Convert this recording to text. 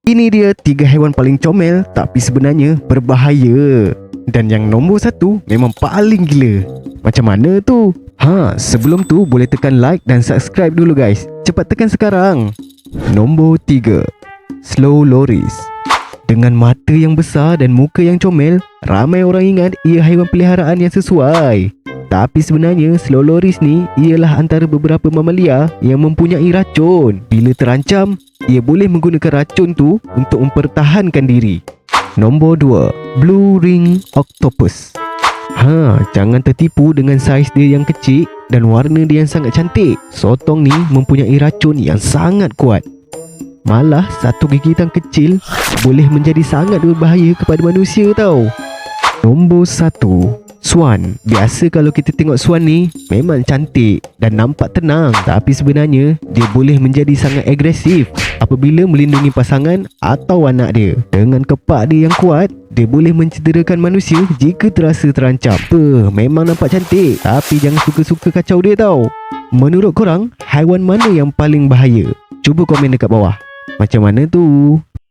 Ini dia 3 haiwan paling comel tapi sebenarnya berbahaya. Dan yang nombor 1 memang paling gila. Macam mana tu? Sebelum tu boleh tekan like dan subscribe dulu guys. Cepat tekan sekarang. Nombor 3, Slow Loris. Dengan mata yang besar dan muka yang comel, ramai orang ingat ia haiwan peliharaan yang sesuai. Tapi sebenarnya Slow Loris ni ialah antara beberapa mamalia yang mempunyai racun. Bila terancam, ia boleh menggunakan racun tu untuk mempertahankan diri. Nombor 2, Blue Ring Octopus. Jangan tertipu dengan saiz dia yang kecil dan warna dia yang sangat cantik. Sotong ni mempunyai racun yang sangat kuat. Malah satu gigitan kecil boleh menjadi sangat berbahaya kepada manusia tau. Nombor 1, Swan. Biasa kalau kita tengok swan ni memang cantik dan nampak tenang, tapi sebenarnya dia boleh menjadi sangat agresif apabila melindungi pasangan atau anak dia. Dengan kepak dia yang kuat, dia boleh mencederakan manusia jika terasa terancam. Memang nampak cantik, tapi jangan suka-suka kacau dia tau. Menurut korang, haiwan mana yang paling bahaya? Cuba komen dekat bawah. Macam mana tu?